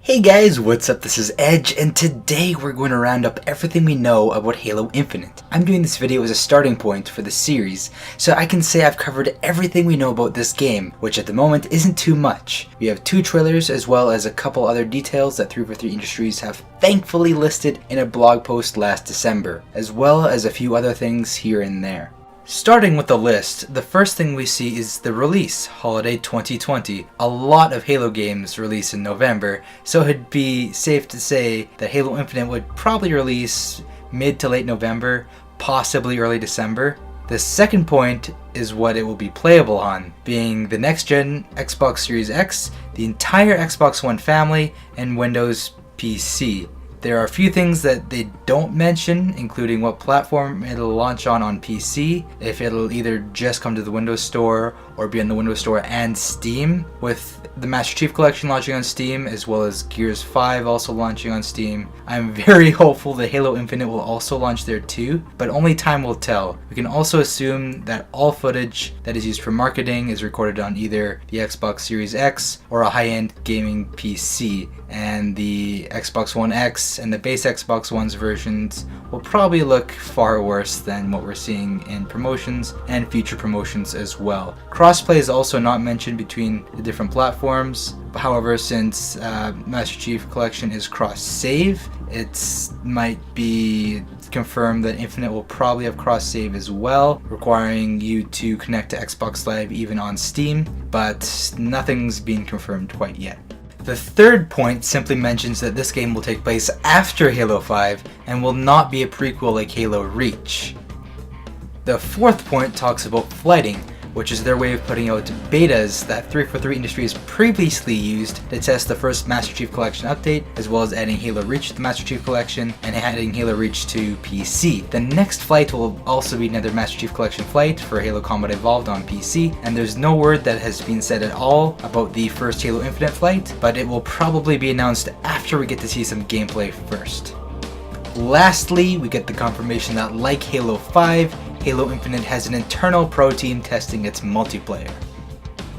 Hey guys, what's up? This is Edge, and today we're going to round up everything we know about Halo Infinite. I'm doing this video as a starting point for the series, so I can say I've covered everything we know about this game, which at the moment isn't too much. We have 2 trailers as well as a couple other details that 343 Industries have thankfully listed in a blog post last December, as well as a few other things here and there. Starting with the list, the first thing we see is the release, Holiday 2020. A lot of Halo games release in November, so it'd be safe to say that Halo Infinite would probably release mid to late November, possibly early December. The second point is what it will be playable on, being the next-gen Xbox Series X, the entire Xbox One family, and Windows PC. There are a few things that they don't mention, including what platform it'll launch on PC, if it'll either just come to the Windows Store or be on the Windows Store and Steam, with the Master Chief Collection launching on Steam, as well as Gears 5 also launching on Steam. I'm very hopeful that Halo Infinite will also launch there too, but only time will tell. We can also assume that all footage that is used for marketing is recorded on either the Xbox Series X or a high-end gaming PC, and the Xbox One X and the base Xbox One's versions will probably look far worse than what we're seeing in promotions and future promotions as well. Crossplay is also not mentioned between the different platforms. However, since Master Chief Collection is cross-save, it might be confirmed that Infinite will probably have cross-save as well, requiring you to connect to Xbox Live even on Steam, but nothing's been confirmed quite yet. The third point simply mentions that this game will take place after Halo 5 and will not be a prequel like Halo Reach. The fourth point talks about flighting, which is their way of putting out betas that 343 Industries previously used to test the first Master Chief Collection update, as well as adding Halo Reach to the Master Chief Collection and adding Halo Reach to PC. The next flight will also be another Master Chief Collection flight for Halo Combat Evolved on PC, and there's no word that has been said at all about the first Halo Infinite flight, but it will probably be announced after we get to see some gameplay first. Lastly, we get the confirmation that, like Halo 5, Halo Infinite has an internal pro team testing its multiplayer.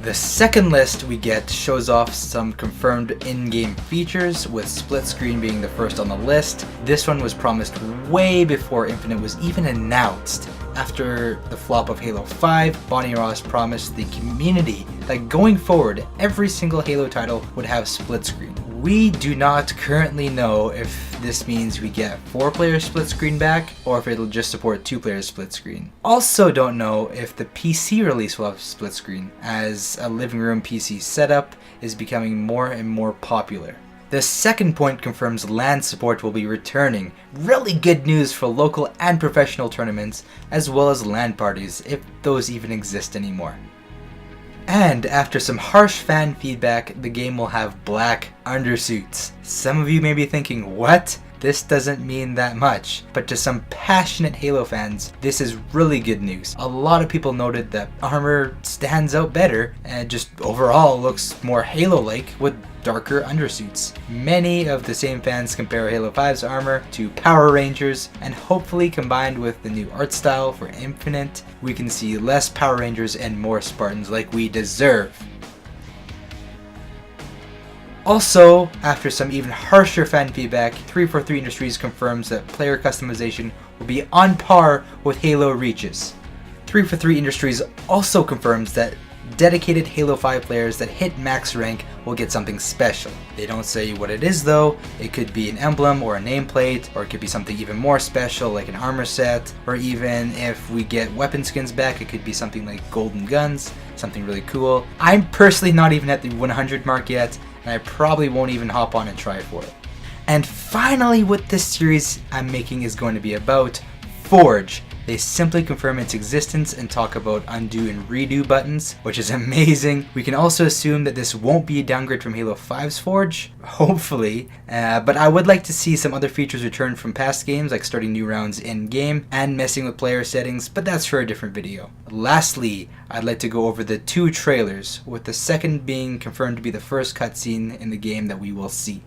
The second list we get shows off some confirmed in-game features, with split screen being the first on the list. This one was promised way before Infinite was even announced. After the flop of Halo 5, Bonnie Ross promised the community that going forward, every single Halo title would have split screen. We do not currently know if this means we get 4-player split screen back, or if it'll just support 2-player split screen. Also don't know if the PC release will have split screen, as a living room PC setup is becoming more and more popular. The second point confirms LAN support will be returning. Really good news for local and professional tournaments, as well as LAN parties, if those even exist anymore. And after some harsh fan feedback, the game will have black undersuits. Some of you may be thinking, what? This doesn't mean that much. But to some passionate Halo fans, this is really good news. A lot of people noted that armor stands out better and just overall looks more Halo-like with darker undersuits. Many of the same fans compare Halo 5's armor to Power Rangers, and hopefully combined with the new art style for Infinite, we can see less Power Rangers and more Spartans like we deserve. Also, after some even harsher fan feedback, 343 Industries confirms that player customization will be on par with Halo Reach's. 343 Industries also confirms that dedicated Halo 5 players that hit max rank will get something special. They don't say what it is though. It could be an emblem or a nameplate, or it could be something even more special like an armor set, or even if we get weapon skins back, it could be something like golden guns, something really cool. I'm personally not even at the 100 mark yet, and I probably won't even hop on and try for it. And finally, what this series I'm making is going to be about, Forge. They simply confirm its existence and talk about undo and redo buttons, which is amazing. We can also assume that this won't be a downgrade from Halo 5's Forge, hopefully, but I would like to see some other features return from past games, like starting new rounds in-game and messing with player settings, but that's for a different video. Lastly, I'd like to go over the 2 trailers, with the second being confirmed to be the first cutscene in the game that we will see.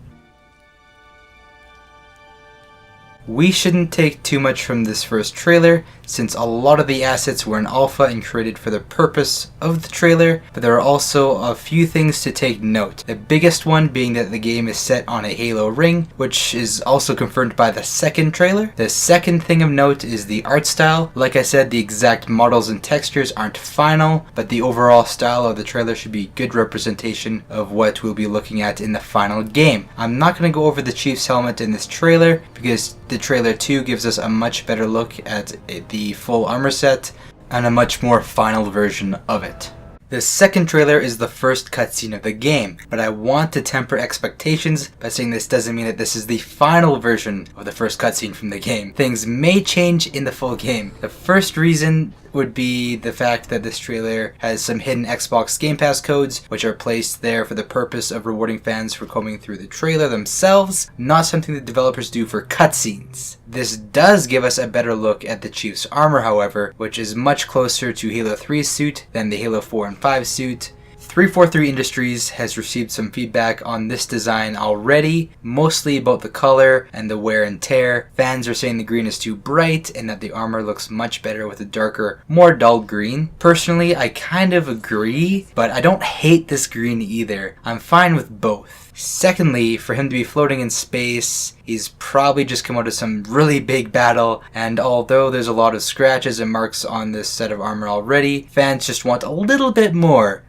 We shouldn't take too much from this first trailer, since a lot of the assets were in alpha and created for the purpose of the trailer, but there are also a few things to take note. The biggest one being that the game is set on a Halo ring, which is also confirmed by the second trailer. The second thing of note is the art style. Like I said, the exact models and textures aren't final, but the overall style of the trailer should be good representation of what we'll be looking at in the final game. I'm not going to go over the Chief's helmet in this trailer, because the trailer 2 gives us a much better look at the full armor set and a much more final version of it. The second trailer is the first cutscene of the game, but I want to temper expectations by saying this doesn't mean that this is the final version of the first cutscene from the game. Things may change in the full game. The first reason would be the fact that this trailer has some hidden Xbox Game Pass codes, which are placed there for the purpose of rewarding fans for combing through the trailer themselves, not something that developers do for cutscenes. This does give us a better look at the Chief's armor, however, which is much closer to Halo 3's suit than the Halo 4 and 5 suit. 343 Industries has received some feedback on this design already, mostly about the color and the wear and tear. Fans are saying the green is too bright and that the armor looks much better with a darker, more dull green. Personally, I kind of agree, but I don't hate this green either. I'm fine with both. Secondly, for him to be floating in space, he's probably just come out of some really big battle, and although there's a lot of scratches and marks on this set of armor already, fans just want a little bit more.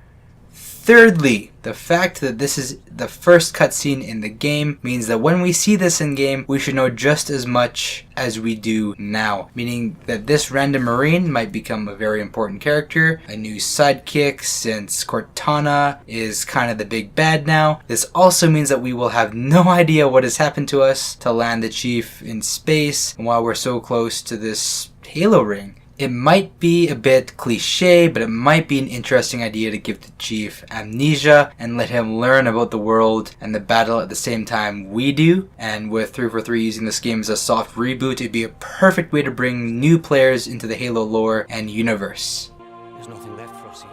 Thirdly, the fact that this is the first cutscene in the game means that when we see this in game, we should know just as much as we do now. Meaning that this random Marine might become a very important character, a new sidekick since Cortana is kind of the big bad now. This also means that we will have no idea what has happened to us to land the Chief in space while we're so close to this Halo ring. It might be a bit cliche, but it might be an interesting idea to give the Chief amnesia and let him learn about the world and the battle at the same time we do. And with 343 using this game as a soft reboot, it'd be a perfect way to bring new players into the Halo lore and universe. There's nothing left for us here.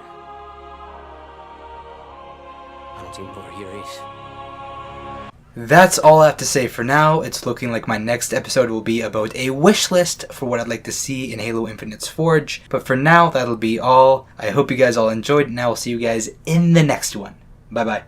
I don't think we're here is. That's all I have to say for now. It's looking like my next episode will be about a wish list for what I'd like to see in Halo Infinite's Forge. But for now, that'll be all. I hope you guys all enjoyed, and I will see you guys in the next one. Bye bye.